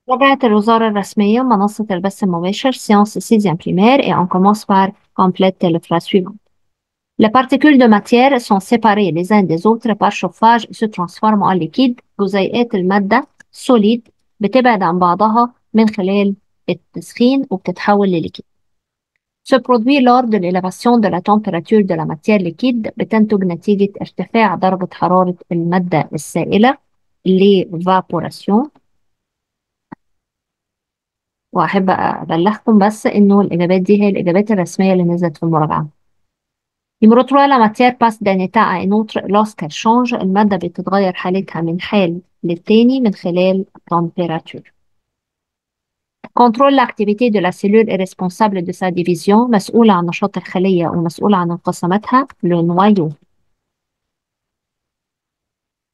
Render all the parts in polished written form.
طبعت الوزارة الرسمية منصة البث المباشر séance 6e primaire et on commence par compléter le phrase suivante. Les particules de matière sont séparées les uns des autres par chauffage et se transforment en liquide. جزيئات المادة solide بتبعد عن بعضها من خلال التسخين وبتتحول لليكيد. Ce produit lors de l'élévation de la température de la matière liquide بتنتج نتيجة ارتفاع درجة حرارة المادة السائلة l'évaporation. وأحب أبلغكم بس إنه الإجابات دي هي الإجابات الرسمية اللي نزلت في المراجعة. Numéro 3, la matière passe d'un état à un autre lorsqu'elle change. المادة بتتغير حالتها من حال للتاني من خلال température. Contrôle l'activité de la cellule est responsable de sa division. مسؤول عن نشاط الخلية ومسؤول عن انقساماتها le noyau.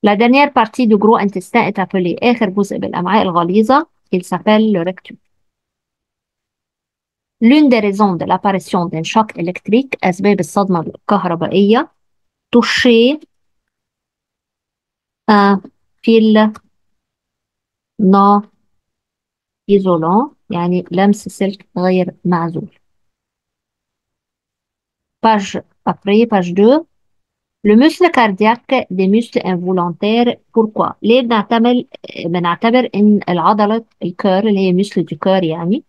La dernière partie du gros intestin est appelée آخر جزء بالأمعاء الغليظة. Il s'appelle le rectum. L'une des raisons de l'apparition d'un choc électrique أسباب الصدمة الكهربائية toucher un fil non isolant يعني لمس سلك غير معزول. Page après, page 2. Le muscle cardiaque des muscles involontaires. Pourquoi؟ ليه بنعتبر إن العضلة الكور اللي هي muscle du cœur يعني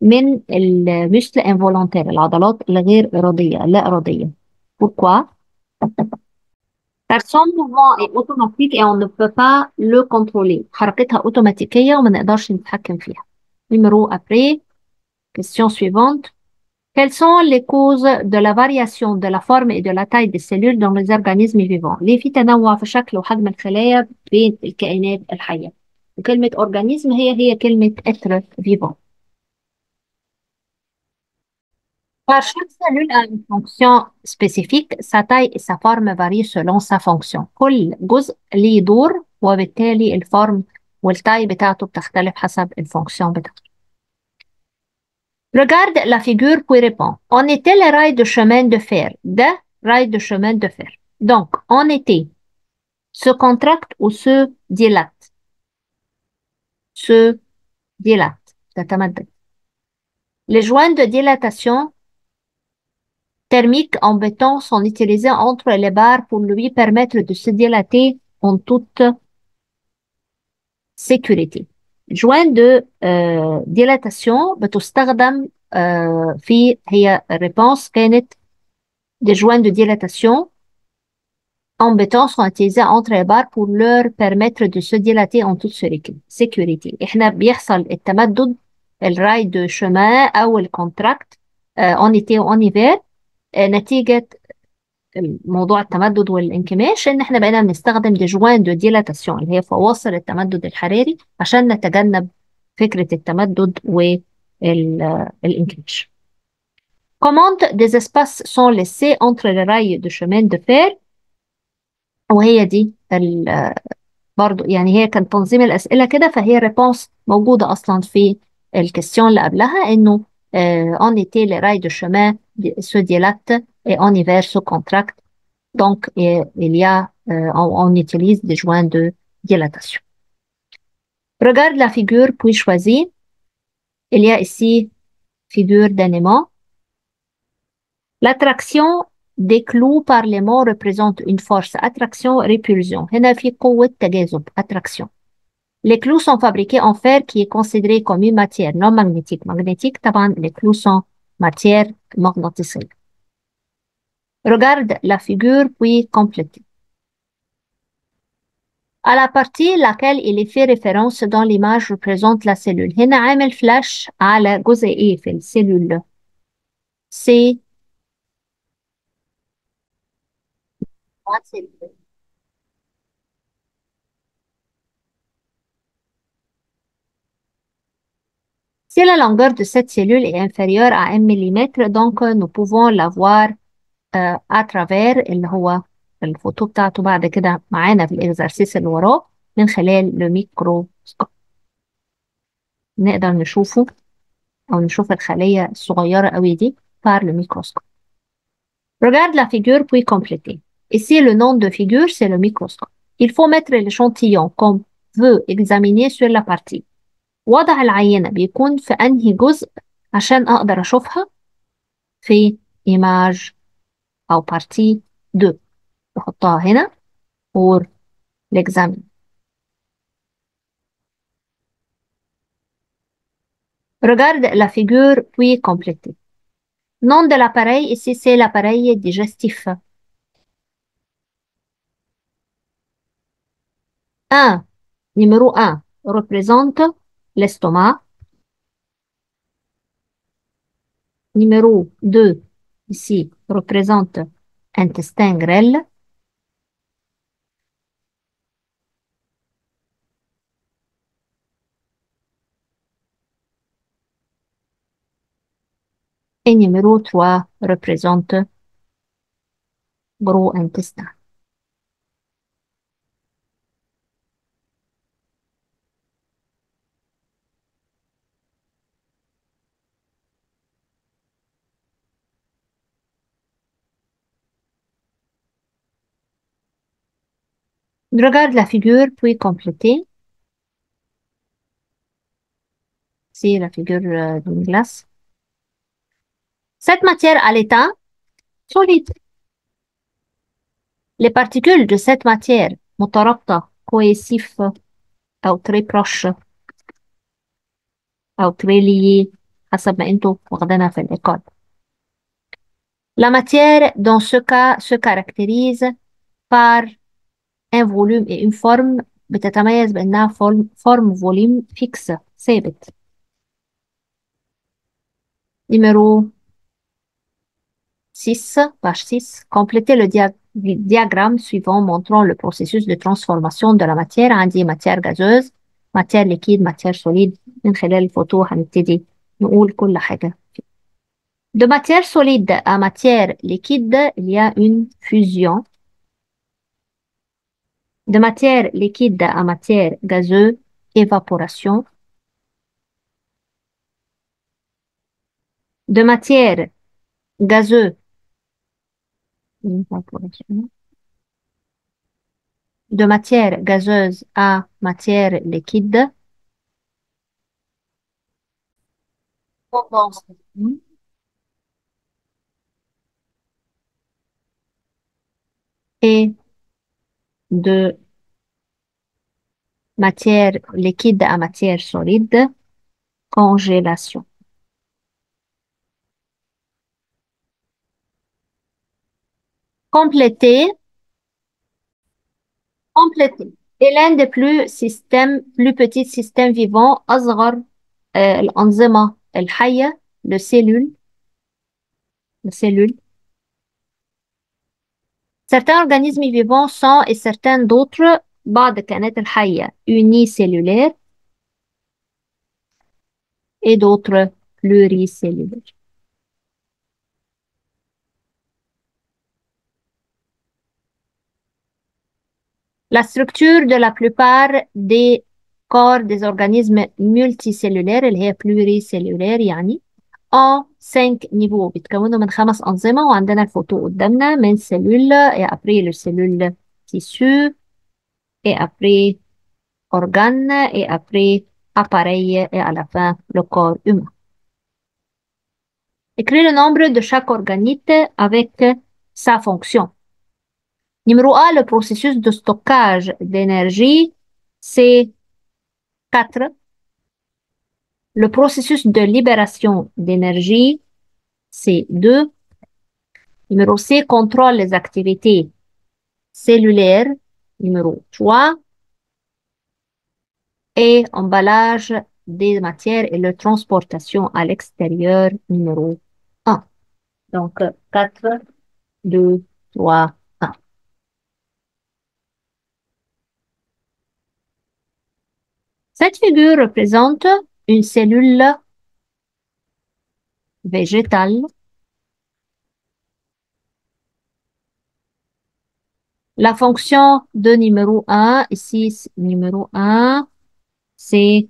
من المسل involontaire العضلات الغير إرادية لا إرادية. Pourquoi؟ Car son mouvement est automatique et on ne peut pas le contrôler. حركتها أوتوماتيكية وما نقدرش نتحكم فيها. Numéro après, question suivante. Quelles sont les causes de la variation de la forme et de la taille des cellules dans les organismes vivants؟ ليه في تنوع في شكل وحجم الخلايا بين الكائنات الحية؟ وكلمة organisme هي كلمة être vivant. Car chaque cellule a une fonction spécifique, sa taille et sa forme varient selon sa fonction. كل جزء ليه دور وبالتالي الفورم والتاي بتاعته بتختلف حسب الفونكسيون بتاعته. Regarde la figure puis réponds. En été les rails de chemin de fer. De rails de chemin de fer. Donc, en été, se contractent ou se dilatent? Se dilatent. تتمدد. Les joints de dilatation thermiques en béton sont utilisés entre les barres pour lui permettre de se dilater en toute sécurité. joint de dilatation بتستخدم هي réponse كانت des joints de dilatation en béton sont utilisés entre les barres pour leur permettre de se dilater en toute sécurité. احنا بيحصل التمدد الراي de chemin أو الكونتراكت en été ou en hiver نتيجة موضوع التمدد والانكماش ان احنا بقينا بنستخدم دي جوان دو ديلاتاسيون اللي هي فواصل التمدد الحراري عشان نتجنب فكرة التمدد والانكماش. Comment des espaces sont laissés entre les rails de chemin de fer؟ وهي دي برضو يعني هي كان تنظيم الأسئلة كده فهي ريبونس موجودة أصلا في الكستيون اللي قبلها إنه en été les rails de chemin se dilatent et en hiver se contractent. Donc, on utilise des joints de dilatation. Regarde la figure puis choisis. Il y a ici figure d'un aimant. L'attraction des clous par l'aimant représente une force attraction-répulsion. هنا في قوة تجاذب attraction. Les clous sont fabriqués en fer qui est considéré comme une matière non magnétique. Magnétique, طبعا les clous sont matière magnétique. Regarde la figure puis complète. À la partie laquelle il est fait référence dans l'image représente la cellule. هنا عامل فلاش على جزء ايه في السيلول؟ C'est Si la longueur de cette cellule est inférieure à 1 mm, donc nous pouvons la voir à travers اللي هو الفوتو بتاعته بعد كده معانا في الإكزرسيس اللي وراه من خلال الميكروسكوب. نقدر نشوفه أو نشوف الخلية الصغيرة قوي دي par le microscope. Regarde la figure puis compléter. Ici, le nom de figure, c'est le microscope. Il faut mettre l'échantillon qu'on veut examiner sur la partie. وضع العينة بيكون في أنهي جزء عشان أقدر أشوفها؟ في image أو partie 2. بحطها هنا pour l'examen. Regarde la figure puis complétez. Nom de l'appareil, ici c'est l'appareil digestif. 1. Numéro 1 représente l'estomac. Numéro 2 ici représente intestin grêle. Et numéro 3 représente gros intestin. Regarde la figure puis complétez. C'est la figure d'une glace. Cette matière à l'état solide. Les particules de cette matière مترابطة cohésif أو très proche أو très lié حسب ما انتوا واخدينها في الإيقاد. La matière dans ce cas se caractérise par un volume et une forme بتتميز بأنها forme volume fixe ثابت. Numéro 6, page 6. Complétez le diagramme suivant montrant le processus de transformation de la matière. عندي matière gazeuse, matière liquide, matière solide. من خلال الفوتو هنبتدي نقول كل حاجة. De matière solide à matière liquide, il y a une fusion. De matière liquide à matière gazeuse, évaporation. De matière gazeuse, évaporation. De matière gazeuse à matière liquide, condensation. Et de matière liquide à matière solide, congélation. Compléter, compléter. Et l'un des plus petits systèmes vivants, أصغر الأنظمة الحية, le cellule. Certains organismes vivants sont et certains d'autres بعض الكائنات الحية unicellulaires et d'autres pluricellulaires. La structure de la plupart des corps des organismes multicellulaires اللي هي pluricellulaires يعني en 5 niveaux بيتكونوا من 5 أنظمة وعندنا الفوتو قدامنا من cellule et après le cellule tissu et après organe et après appareil et à la fin le corps humain. Écris le nombre de chaque organite avec sa fonction. Numéro 1, le processus de stockage d'énergie, c'est 4. Le processus de libération d'énergie, c'est 2. Numéro C, contrôle les activités cellulaires, numéro 3. Et emballage des matières et leur transportation à l'extérieur, numéro 1. Donc, 4, 2, 3, 1. Cette figure représente une cellule végétale. La fonction de numéro 1, ici, numéro 1, c'est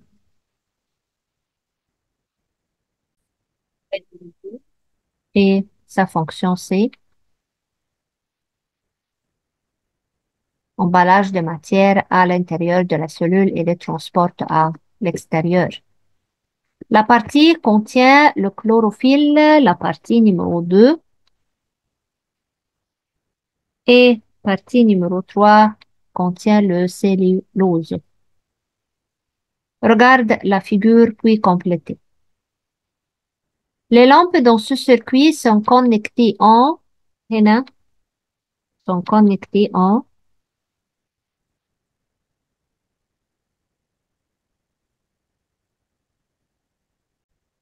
et sa fonction c'est emballage de matière à l'intérieur de la cellule et le transporte à l'extérieur. La partie contient le chlorophylle, la partie numéro 2, et partie numéro 3 contient le cellulose. Regarde la figure puis complétée. Les lampes dans ce circuit sont connectées en, هنا, sont connectées en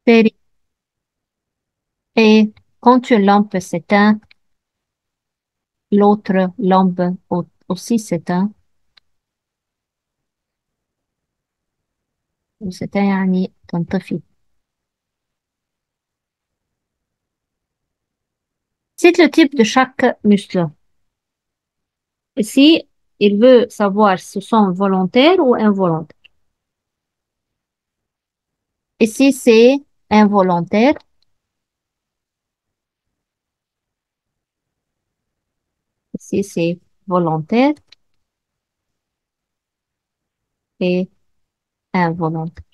série. Et quand une lampe s'éteint, l'autre lampe aussi s'éteint. s'éteint يعني تنطفي. C'est le type de chaque muscle. Ici, il veut savoir si ce sont volontaires ou involontaires. Ici, c'est involontaire. Ici, c'est volontaire et involontaire.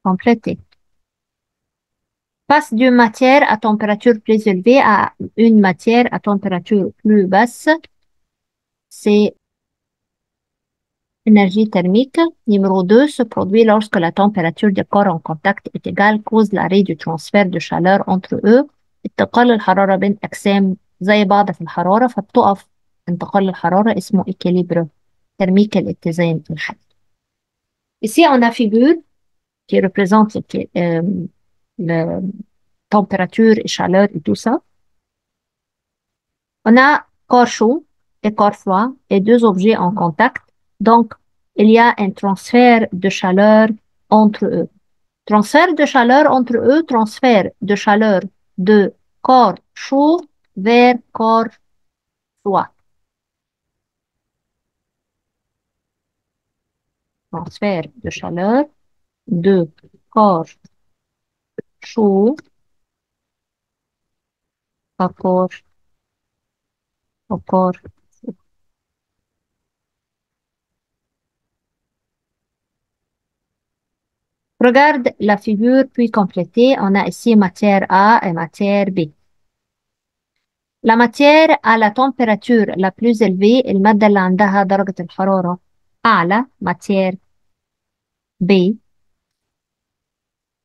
Complété. Passe d'une matière à température plus élevée à une matière à température plus basse. C'est énergie thermique. Numéro 2 se produit lorsque la température des corps en contact est égale, cause l'arrêt du transfert de chaleur entre eux. انتقال الحرارة بين أجسام زي بعض في الحرارة فبتقف انتقال الحرارة اسمه équilibre thermique الاتزان الحاد. Ici, on a figure qui représente le température et chaleur et tout ça. On a corps chaud et corps froid et deux objets en contact. Donc, il y a un transfert de chaleur entre eux. Transfert de chaleur entre eux, transfert de chaleur de corps chaud vers corps froid. Transfert de chaleur de corps chaud à corps, au corps. Regarde la figure puis complétée. On a ici matière A et matière B. La matière à la température la plus élevée المادة اللي عندها درجة الحرارة أعلى matière B.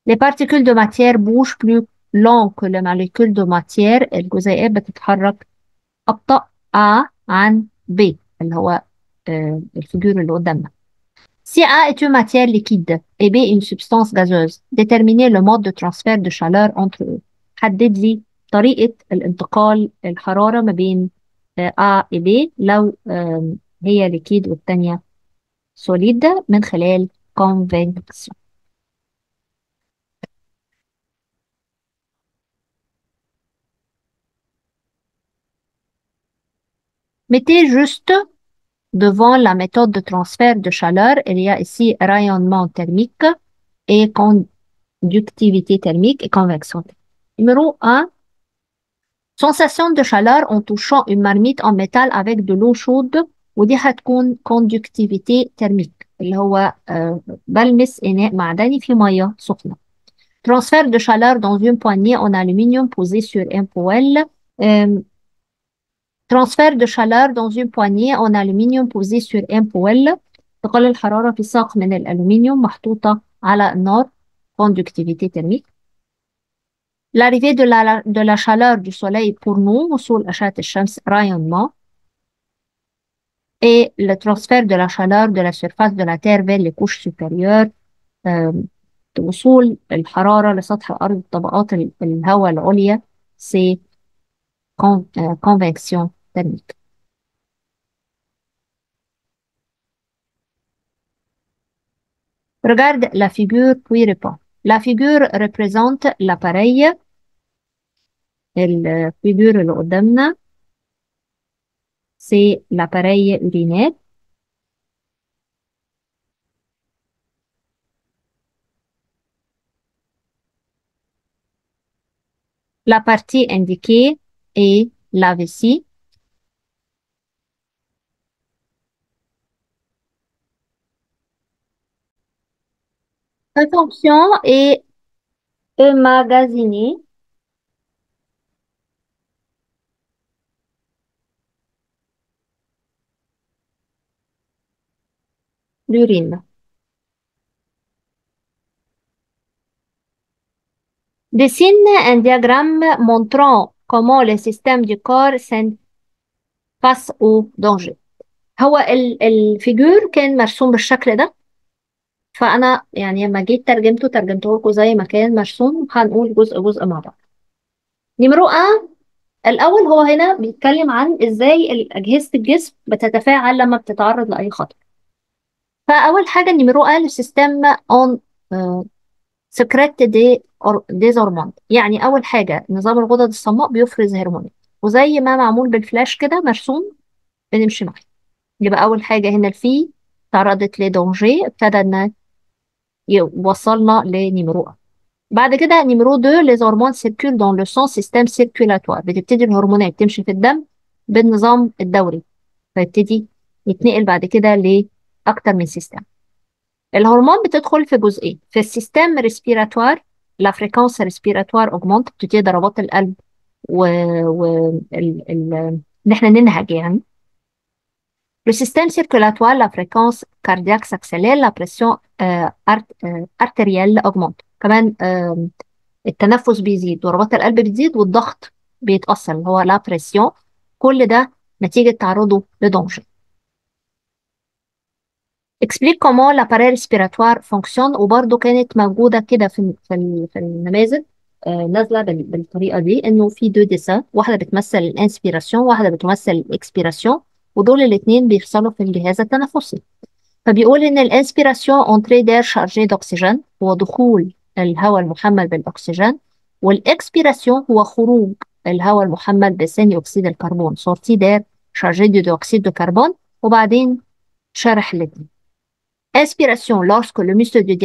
Les particules de matière bougent plus lent que les molécules de matière. الجزيئات بتتحرك أبطأ A عن B اللي هو الفيجور اللي قدامنا. Si A est une matière liquide et B une substance gazeuse, déterminez le mode de transfert de chaleur entre eux. حدد لي طريقة الانتقال الحرارة ما بين A et B لو هي liquide والتانية solide من خلال convection. Mettez juste devant la méthode de transfert de chaleur, il y a ici rayonnement thermique et conductivité thermique et convection. Numéro 1, sensation de chaleur en touchant une marmite en métal avec de l'eau chaude ودي هتكون conductivité thermique اللي هو بلمس إناء معدني في مية سخنة. Transfert de chaleur dans une poignée en aluminium posée sur un poêle. Transfert de chaleur dans une poignée en aluminium posée sur un poêle. انتقال الحرارة في ساق من الألومنيوم محطوطة على النار. Conductivité thermique. L'arrivée de la chaleur du soleil pour nous, وصول أشعة الشمس rayonnement. Et le transfert de la chaleur de la surface de la Terre vers les couches supérieures. وصول الحرارة لسطح الأرض طبقات الهواء العليا. C'est convection thermique. Regarde la figure puis réponds. La figure représente l'appareil. الفيجور اللي قدامنا c'est l'appareil urinaire. La partie indiquée est la vessie. Sa fonction est emmagasiner l'urine. Dessine un diagramme montrant comment le système du corps s'en face au danger. هو الفيجور كان مرسوم بالشكل ده. فأنا يعني لما جيت ترجمته لكم زي ما كان مرسوم. هنقول جزء جزء مع بعض. نمرة الأول هو هنا بيتكلم عن إزاي أجهزة الجسم بتتفاعل لما بتتعرض لأي خطر. فأول حاجة نمرة السيستم أون سكريت دي هرمون. يعني أول حاجة نظام الغدد الصماء بيفرز هرمونات، وزي ما معمول بالفلاش كده مرسوم بنمشي معاه. يبقى أول حاجة هنا الفي تعرضت لدونجي، ابتدى إن يوصلنا لنمرو. بعد كده نمرو 2 les hormones circulent dans le sang système circulatoire. بتبتدي الهرمونات تمشي في الدم بالنظام الدوري، فيبتدي يتنقل بعد كده لأكتر من سيستم. الهرمون بتدخل في جزئين. في السيستم ريسبيراتوار لا فريكونس ريسبيراتوار اوجمونت، بتبتدي ضربات القلب ان احنا ننهج يعني. Le système circulatoire, la fréquence cardiaque s'accélère, la pression artérielle augmente. كمان التنفس بيزيد، ضربات القلب بتزيد، والضغط بيتأثر اللي هو لا بريسيون. كل ده نتيجة تعرضه لدونجر. explique comment l'appareil respiratoire fonctionne. وبرضه كانت موجودة كده في النماذج نازلة بالطريقة دي، إنه في دو ديسان، واحدة بتمثل الانسبيراسيون واحدة بتمثل الاكسبيراسيون، ودول الاتنين بيحصلوا في الجهاز التنفسي. فبيقول إن الانسبيراسيون entrée d'air chargé d'oxygène هو دخول الهواء المحمل بالأكسجين، والاكسبيراسيون هو خروج الهواء المحمل بثاني أكسيد الكربون sortie d'air chargé de dioxyde de carbone. وبعدين شرح الاتنين. Inspiration, lorsque le muscle du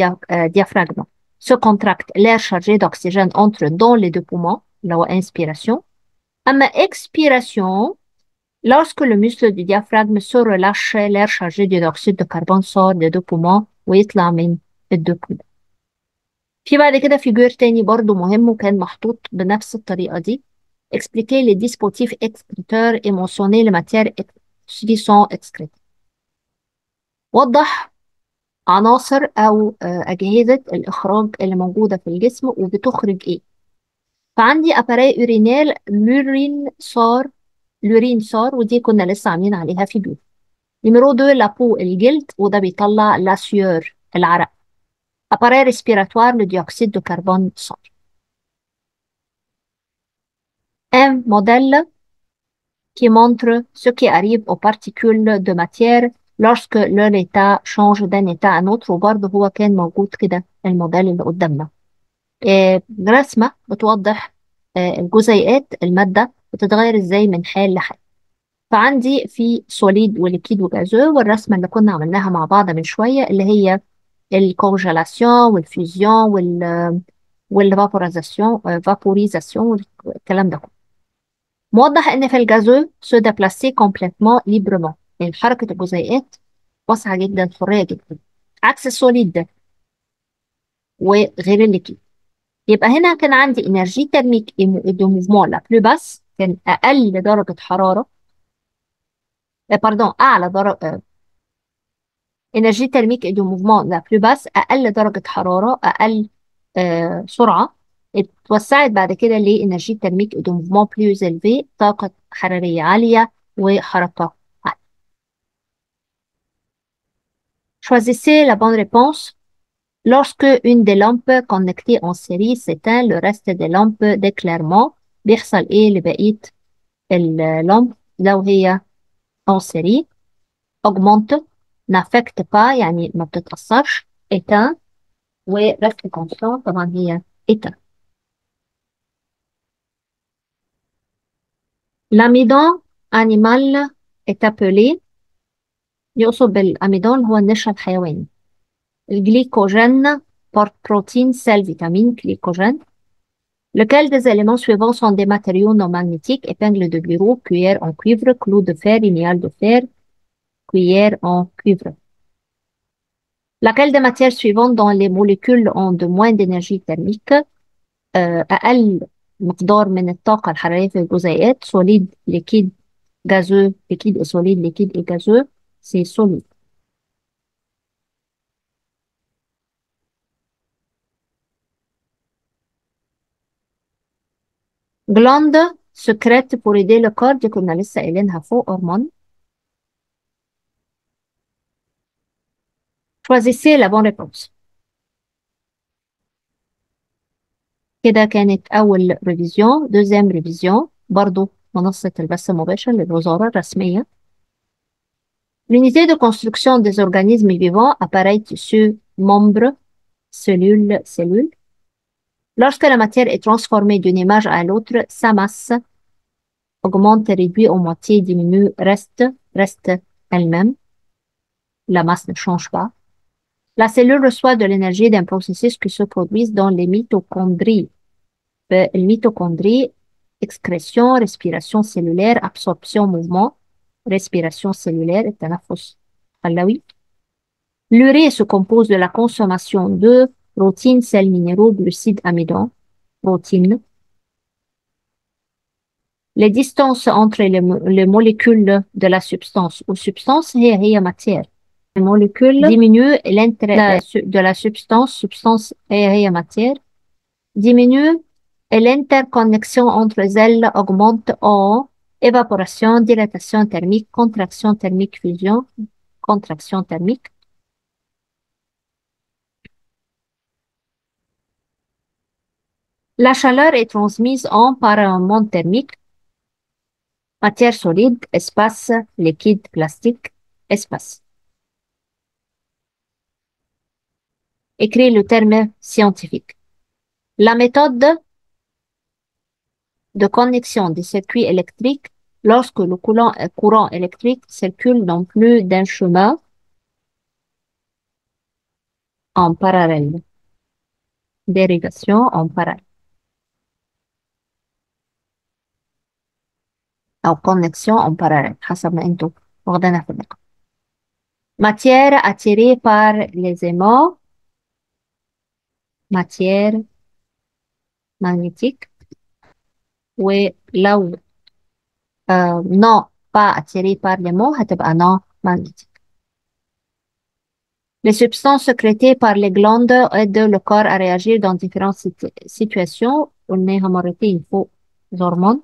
diaphragme se contracte, l'air chargé d'oxygène entre dans les deux poumons, là inspiration. أما expiration, lorsque le muscle du diaphragme se relâche, l'air chargé de dioxyde de carbone sort des deux poumons ويطلع من الدو poumons. في بعد كده فيجور تاني برضو مهم وكان محطوط بنفس الطريقة دي. Expliquer les dispositifs excréteurs et mentionner les matières qui sont excrétées. وضح عناصر أو أجهزة الإخراج اللي موجودة في الجسم وبتخرج إيه. فعندي أباري أورينير لورين صار ودي كنا لسه عاملين عليها فيديو. نمرو 2 لابو الجلد، وده بيطلع لاسيور العرق. أباري ريسبيراتوار لديوكسيد دو كربون صار. Un modèle qui montre ce qui arrive aux particules de matière lorsque leur état change d'un état à un autre. وبرضه هو كان موجود كده الموديل اللي قدامنا. رسمة بتوضح الجزيئات المادة بتتغير ازاي من حال لحال. فعندي في سوليد وليكيد وجازو، والرسمة اللي كنا عملناها مع بعض من شوية اللي هي الكونجلاسيون والفيوزيون والفابوريزاسيون والكلام ده كله. موضح ان في الجازو سو ديبلاسي كومبليتمون ليبرمون، يعني حركة الجزيئات واسعة جدا، حرية جدا، عكس السوليد ده وغير الليكيد. يبقى هنا كان عندي انرجي ترميك دو موفمون لا بلو باس، كان اقل درجه حراره باردون اعلى درجه انرجي ترميك دو موفمون لا بلو باس، اقل درجه حراره، اقل سرعه. اتوسعت بعد كده لانرجي ترميك دو موفمون بلو زيلفي، طاقه حراريه عاليه وحركه عاليه. Choisissez la bonne réponse. Lorsque une des lampes connectées en série s'éteint, le reste des lampes d'éclairement بيحصل ايه لبقيه اللمب لو هي en série. augmente n'affecte pas يعني ما بتتأثرش. éteint و reste constant طبعا هي éteint. l'amidon animal est appelé، يقصد بالأميدون هو النشا الحيواني. الجليكوجين بروتين سيل فيتامين glycogène. Lequel des éléments suivants sont des matériaux non magnétiques? Épingle de bureau, cuillère en cuivre, clou de fer, linéal de fer, cuillère en cuivre. Laquelle des matières suivantes dont les molécules ont de moins d'énergie thermique أقل مقدار من الطاقة الحرارية في الجزيئات solide liquide gazeux liquide et solide liquide et gazeux c'est solide. Glande secrète pour aider le corps دي كنا لسه قايلينها فوق هرمون. Choisissez la bonne réponse. كده كانت أول ريفيزيون. دوزيام ريفيزيون برضو منصة البث المباشر للوزارة الرسمية. L'unité de construction des organismes vivants, appareil, tissu, membres, cellules. Lorsque la matière est transformée d'une image à l'autre, sa masse augmente, réduit au moitié, diminue, reste elle-même. La masse ne change pas. La cellule reçoit de l'énergie d'un processus qui se produit dans les mitochondries. Les mitochondries, excrétion, respiration cellulaire, absorption, mouvement, respiration cellulaire et تنفس خلوي. L'urée se compose de la consommation de protéines, sels minéraux, glucides, amidon, protéines. Les distances entre les molécules de la substance ou substance هي matière. Les molécules diminuent l'intérêt de la substance هي matière, diminue et l'interconnexion entre elles augmente en évaporation, dilatation thermique, contraction thermique, fusion, contraction thermique. La chaleur est transmise par un monde thermique. Matière solide, espace, liquide, plastique, espace. Écris le terme scientifique. La méthode de connexion des circuits électriques lorsque le courant électrique circule dans plus d'un chemin en parallèle. Dérivation en parallèle. أو connexion en parallèle حسب ما انتوا واخدينها في اللقاء. Matière attirée par les aimants. Matière magnétique. ولو non pas attirée par les aimants هتبقى non magnétique. Les substances sécrétées par les glandes aident le corps à réagir dans différentes situations. قلناها مرتين فوق الهرمون.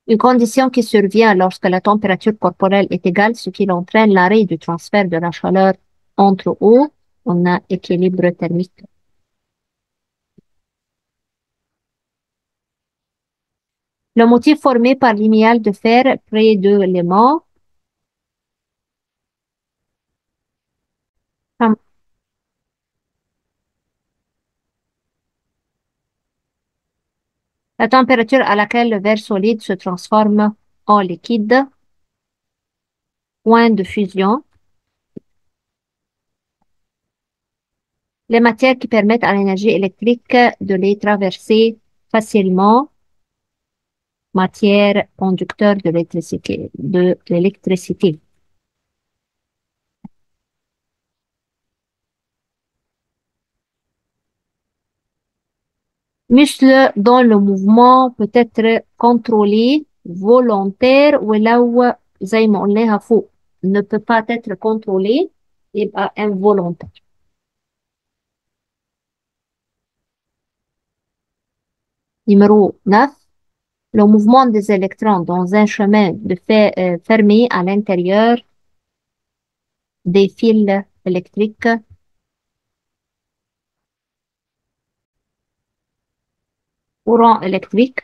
Une condition qui survient lorsque la température corporelle est égale, ce qui entraîne l'arrêt du transfert de la chaleur entre eau. On a équilibre thermique. Le motif formé par l'imial de fer près de l'aimant. La température à laquelle le verre solide se transforme en liquide. Point de fusion. Les matières qui permettent à l'énergie électrique de les traverser facilement. Matière conducteur de l'électricité. Muscle dont le mouvement peut être contrôlé volontaire ولو زي ما قلناها فوق ne peut pas être contrôlé يبقى involontaire. Numéro 9. Le mouvement des électrons dans un chemin fermé à l'intérieur des fils électriques. Courant électrique.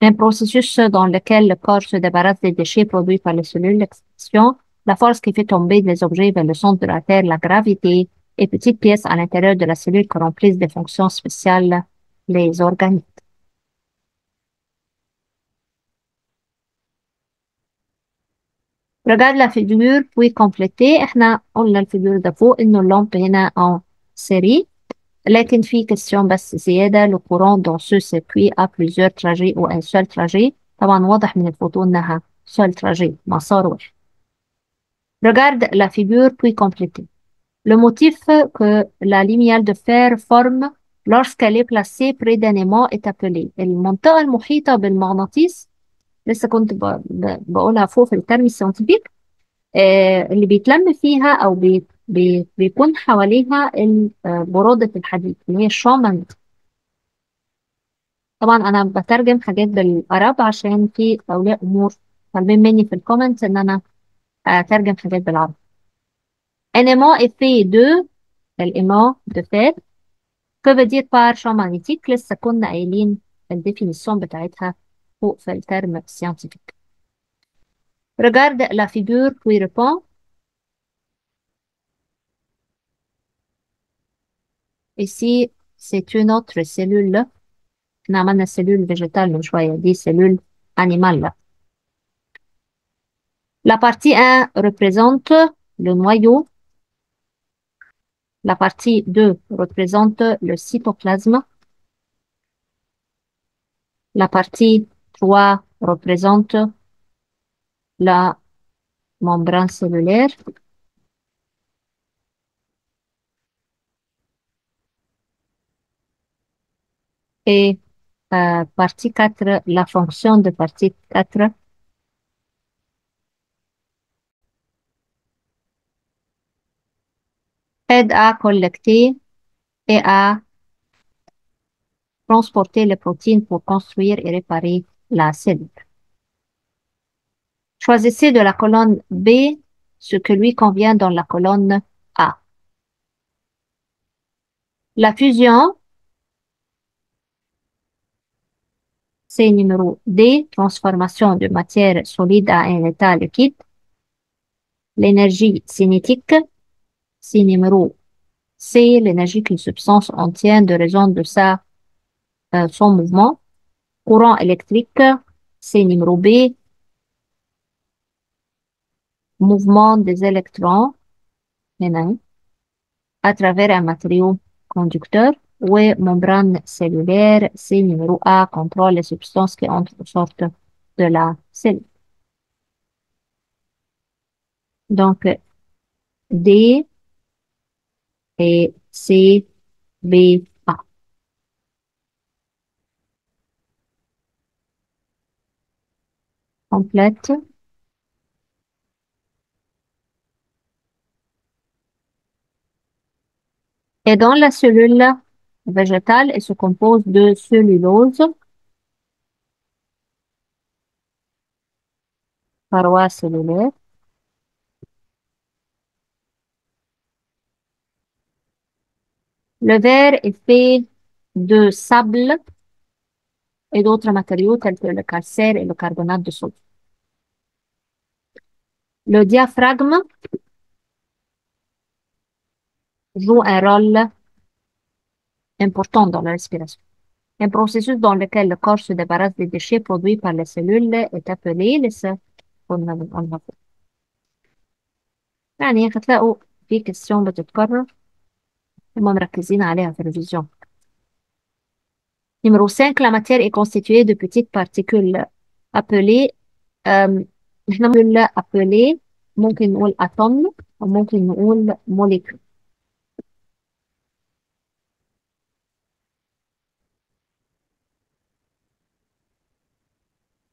Un processus dans lequel le corps se débarrasse des déchets produits par les cellules, l'extraction, la force qui fait tomber les objets vers le centre de la Terre, la gravité, et petites pièces à l'intérieur de la cellule qui remplissent des fonctions spéciales, les organites. Regarde la figure puis compléter. احنا قلنا الفيجور ده فوق انه اللمبة هنا en série. لكن في question بس زيادة. Le courant dans ce circuit a plusieurs trajets ou un seul trajet. طبعا واضح من الفوتو انها seul trajet مسار واحد. Regarde la figure puis complétez. Le motif que la limiale de fer forme lorsqu'elle est placée près d'un aimant est appelé المنطقة المحيطة بالمغناطيس. لسه كنت بقولها فوق في الترم الساينتفك. اللي بيتلم فيها أو بيكون حواليها برودة الحديد اللي هي الشومنت. طبعا أنا بترجم حاجات بالعرب عشان في أولياء أمور طالبين مني في الكومنت إن أنا أترجم حاجات بالعربي. Un aimant est fait de l'aimant de fer. Que veut dire par champ magnétique؟ لسه كنا قايلين الديفينيسيون بتاعتها فوق في الترم scientifique. Regarde la figure puis réponds. Ici, c'est une autre cellule. احنا عملنا cellule végétale من شوية، دي cellule animale. La partie 1 représente le noyau. La partie 2 représente le cytoplasme. La partie 3 représente la membrane cellulaire. Et partie 4, la fonction de partie 4 aide à collecter et à transporter les protéines pour construire et réparer la cellule. Choisissez de la colonne B ce que lui convient dans la colonne A. La fusion, c'est numéro D, transformation de matière solide à un état liquide. L'énergie cinétique, c'est numéro C, l'énergie qu'une substance obtient de raison de son mouvement. Courant électrique, c'est numéro B, mouvement des électrons à travers un matériau conducteur. Oui, membrane cellulaire, c'est numéro A, contrôle les substances qui entrent ou sortent de la cellule. Donc, D et C, B, A. Complète. Et dans la cellule végétale, elle se compose de cellulose, paroi cellulaire. Le verre est fait de sable et d'autres matériaux tels que le calcaire et le carbonate de soude. Le diaphragme joue un rôle important dans la respiration. Un processus dans lequel le corps se débarrasse des déchets produits par les cellules est appelé لسه كنا بنقولها فوق. يعني هتلاقوا في كيستيون بتتكرر هم مركزين عليها في الريفيزيون. Numéro 5, la matière est constituée de petites particules appelées احنا ممكن appelées ممكن نقول atomes وممكن نقول molécules.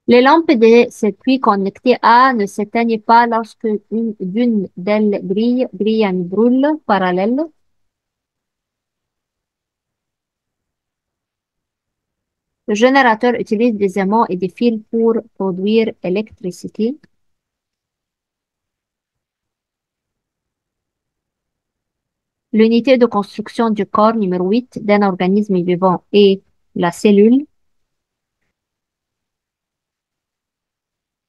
Les lampes des circuits connectés A ne s'éteignent pas lorsque d'une d'elles brille يعني brûle parallèle. Le générateur utilise des aimants et des fils pour produire l'électricité. L'unité de construction du corps numéro 8 d'un organisme vivant est la cellule.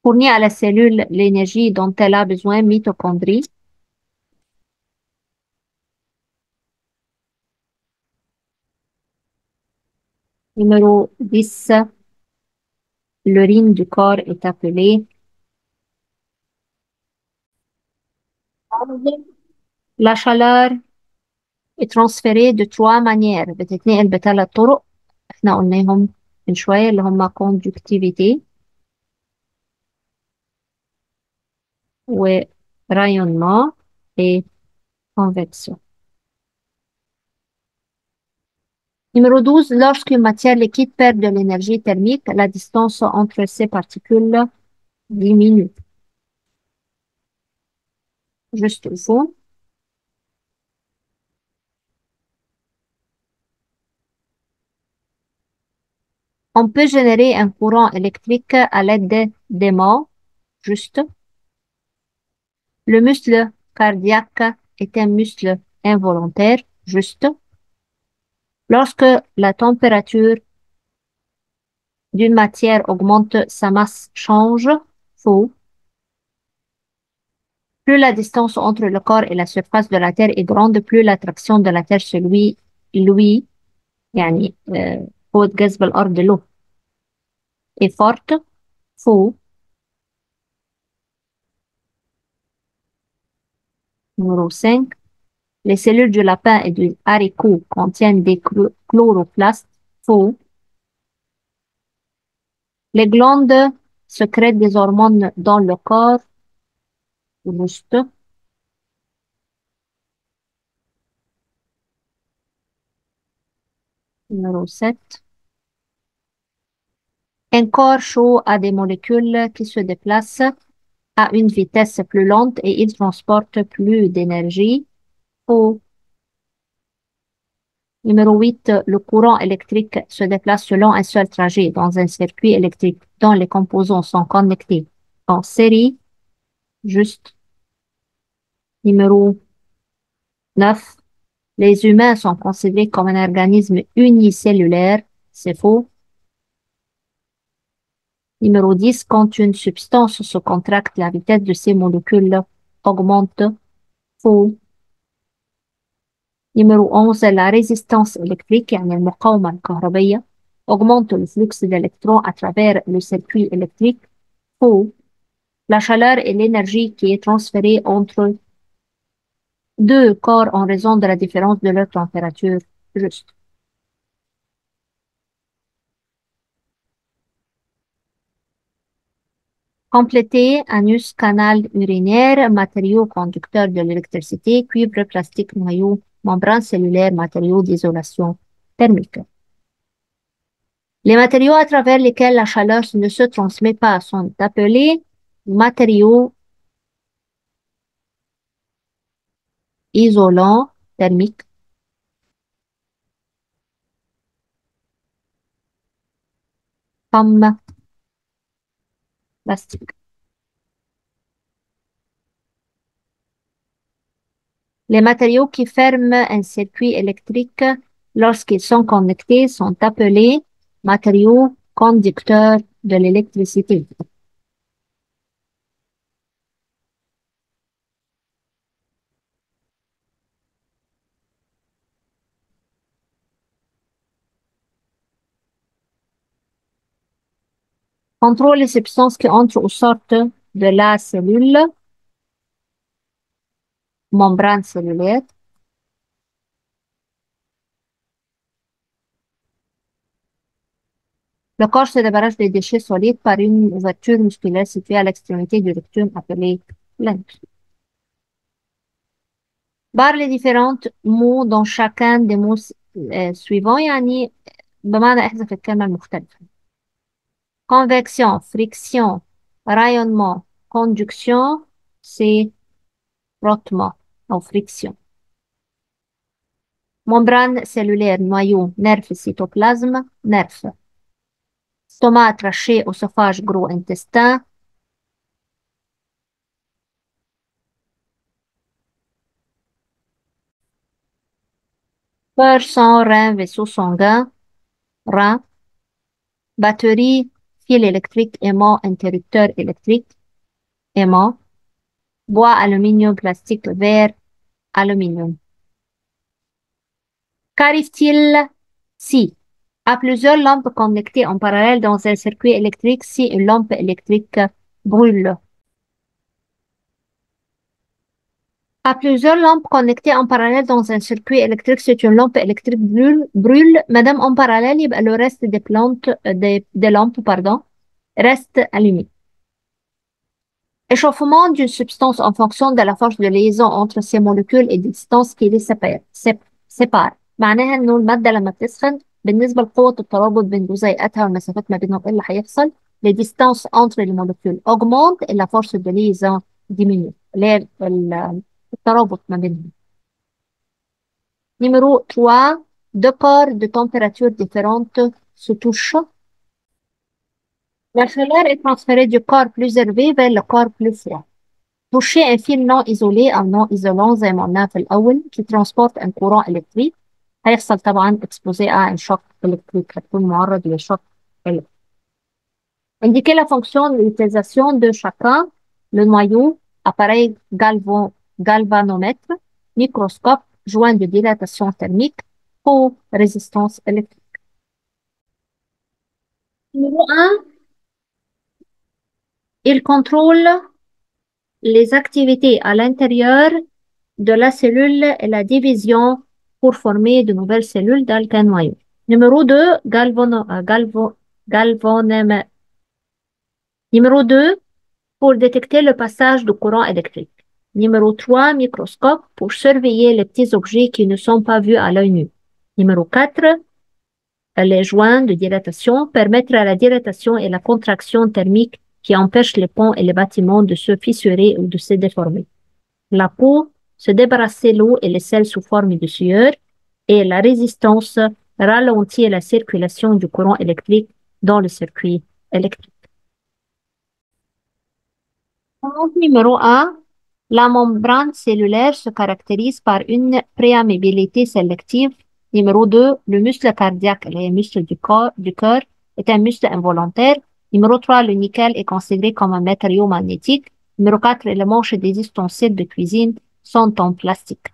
Fournit à la cellule l'énergie dont elle a besoin, mitochondrie. Numéro 10, l'urine du corps est appelée la chaleur est transférée de 3 manières بتتنقل بثلاث طرق احنا قلناهم من شوية اللي هما conductivité و rayonnement et convection. Numéro 12, lorsqu'une matière liquide perd de l'énergie thermique, la distance entre ces particules diminue. Juste au fond. On peut générer un courant électrique à l'aide d'aimants. Juste. Le muscle cardiaque est un muscle involontaire. Juste. Lorsque la température d'une matière augmente, sa masse change. Faux. Plus la distance entre le corps et la surface de la Terre est grande, plus l'attraction de la Terre sur lui يعني قوة جذب الأرض له est forte. Faux. Numéro 5. Les cellules du lapin et du haricot contiennent des chloroplastes. Faux. Les glandes sécrètent des hormones dans le corps. Juste. Numéro 7. Un corps chaud a des molécules qui se déplacent à une vitesse plus lente et il transporte plus d'énergie. Faux. Numéro 8, le courant électrique se déplace selon un seul trajet dans un circuit électrique dont les composants sont connectés en série. Juste. Numéro 9, les humains sont considérés comme un organisme unicellulaire. C'est faux. Numéro 10, quand une substance se contracte, la vitesse de ces molécules augmente. Faux. Numéro 11, la résistance électrique, يعني المقاومة الكهربية, augmente le flux d'électrons à travers le circuit électrique. Faux. La chaleur est l'énergie qui est transférée entre deux corps en raison de la différence de leur température. Juste. Compléter, anus, canal urinaire, matériaux conducteurs de l'électricité, cuivre, plastique, noyau, membrane cellulaire, matériaux d'isolation thermique. Les matériaux à travers lesquels la chaleur ne se transmet pas sont appelés matériaux isolants thermiques, comme plastique. Les matériaux qui ferment un circuit électrique lorsqu'ils sont connectés sont appelés matériaux conducteurs de l'électricité. Contrôle les substances qui entrent ou sortent de la cellule, membrane cellulaire. Le corps se débarrasse des déchets solides par une ouverture musculaire située à l'extrémité du rectum appelée l'anus. Barre les différents mots dans chacun des mots suivants يعني بمعنى احذف الكلمة المختلفة. Convection, friction, rayonnement, conduction, c'est frottement ou friction. Membrane cellulaire, noyau, nerf, cytoplasme, nerf. Stomac, trachée, oesophage, gros intestin. Cœur, sang, rein, vaisseau sanguin, rein. Batterie, fil électrique, aimant, interrupteur électrique, aimant. Bois, aluminium, plastique, verre, aluminium. Qu'arrive-t-il si, à plusieurs lampes connectées en parallèle dans un circuit électrique, si une lampe électrique brûle? À plusieurs lampes connectées en parallèle dans un circuit électrique, si une lampe électrique brûle, madame, en parallèle, le reste des plantes, des lampes, pardon, reste allumé. échauffement d'une substance en fonction de la force de liaison entre ces molécules et des distances qui les séparent. معناها إنه المادة لما بتسخن بالنسبة لقوة الترابط بين جزيئاتها والمسافات ما بينهم إيه اللي هيحصل؟ les distances entre les molécules augmentent et la force de liaison diminue اللي هي الترابط ما بينهم. Numéro 3, deux corps de température différente se touchent. La chaleur est transférée du corps plus élevé vers le corps plus froid. Toucher un fil non isolé أو non isolant زي ما قلنا في الأول qui transporte un courant électrique هيحصل طبعا exposé à un choc électrique هتكون معرض لشوك électrique. Indiquer la fonction de l'utilisation de chacun, le noyau, appareil galvanomètre, microscope, joint de dilatation thermique pour résistance électrique. Numéro 1, il contrôle les activités à l'intérieur de la cellule et la division pour former de nouvelles cellules dans le noyau. Numéro 2, galvanomètre. Numéro 2, pour détecter le passage du courant électrique. Numéro 3, microscope pour surveiller les petits objets qui ne sont pas vus à l'œil nu. Numéro 4, les joints de dilatation permettent la dilatation et la contraction thermique qui empêchent les ponts et les bâtiments de se fissurer ou de se déformer. La peau, se débarrasser l'eau et les sels sous forme de sueur et la résistance ralentit la circulation du courant électrique dans le circuit électrique. Numéro 1, la membrane cellulaire se caractérise par une préamibilité sélective. Numéro 2, le muscle cardiaque, le muscle du cœur, est un muscle involontaire. Numéro 3, le nickel est considéré comme un matériau magnétique. Numéro 4, les manches des ustensiles de cuisine sont en plastique.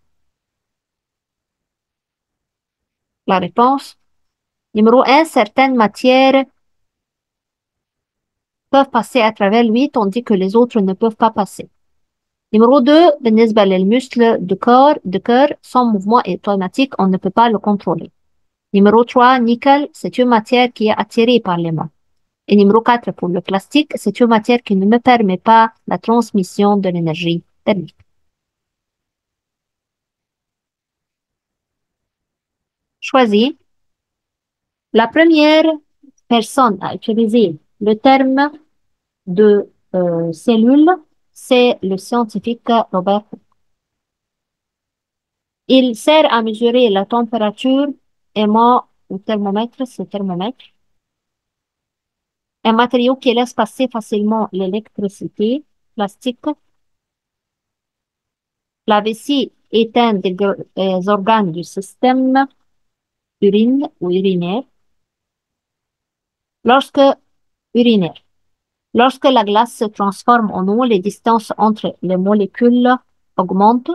La réponse. Numéro 1, certaines matières peuvent passer à travers lui, tandis que les autres ne peuvent pas passer. Numéro 2, بالنسبة للمسل du cœur, son mouvement est automatique, on ne peut pas le contrôler. Numéro 3, nickel, c'est une matière qui est attirée par les mains. Et numéro 4, pour le plastique, c'est une matière qui ne me permet pas la transmission de l'énergie thermique. Choisis. La première personne à utiliser le terme de cellule, c'est le scientifique Robert Hooke. Il sert à mesurer la température émanant au thermomètre, c'est thermomètre, un matériau qui laisse passer facilement l'électricité, plastique. La vessie est un des organes du système urine ou urinaire. Urinaire. Lorsque la glace se transforme en eau, les distances entre les molécules augmentent.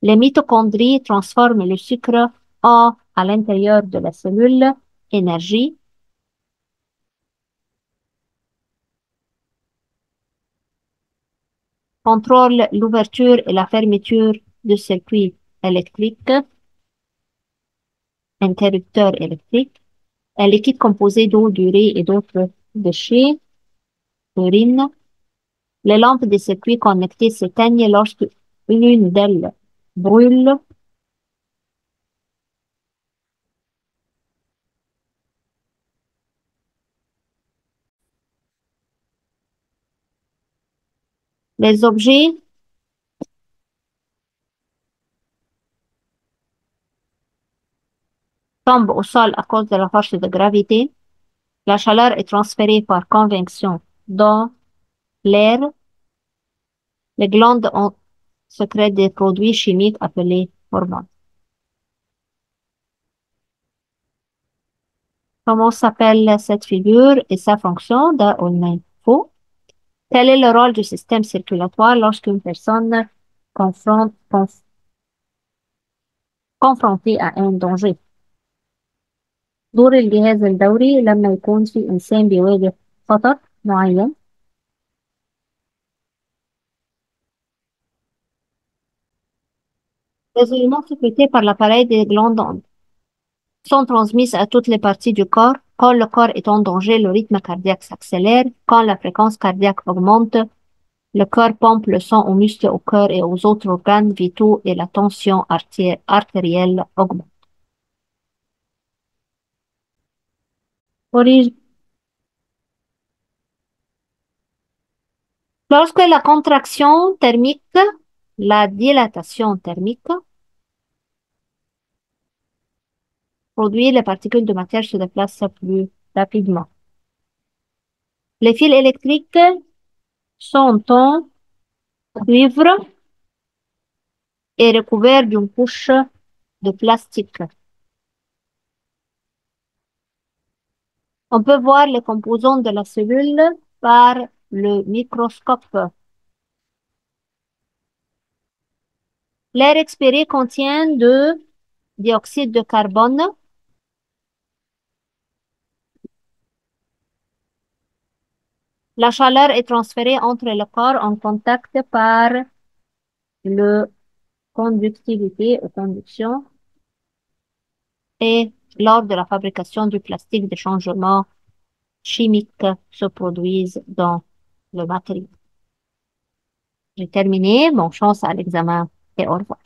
Les mitochondries transforment le sucre en à l'intérieur de la cellule, énergie. Contrôle l'ouverture et la fermeture du circuit électrique, interrupteur électrique. Un liquide composé d'eau, d'urée et d'autres déchets, urine. Les lampes des circuits connectés s'éteignent lorsque une d'elles brûle. Les objets tombent au sol à cause de la force de gravité. La chaleur est transférée par convection dans l'air. Les glandes sécrètent des produits chimiques appelés hormones. Comment s'appelle cette figure et sa fonction d'info? Quel est le rôle du système circulatoire lorsqu'une personne confrontée à un danger؟ دور الجهاز الدوري لما يكون في إنسان بيواجه خطر معين. Les éléments sécrétés par l'appareil des glandes sont transmises à toutes les parties du corps. Quand le corps est en danger, le rythme cardiaque s'accélère. Quand la fréquence cardiaque augmente, Le cœur pompe le sang aux muscles, au cœur et aux autres organes vitaux et la tension artérielle augmente. Origine. Lorsque la contraction thermique, la dilatation thermique, produit les particules de matière se déplacent plus rapidement. Les fils électriques sont en cuivre et recouverts d'une couche de plastique. On peut voir les composants de la cellule par le microscope. L'air expiré contient de dioxyde de carbone. La chaleur est transférée entre le corps en contact par le conductivité ou conduction et lors de la fabrication du plastique, des changements chimiques se produisent dans le matériau. J'ai terminé. Bonne chance à l'examen et au revoir.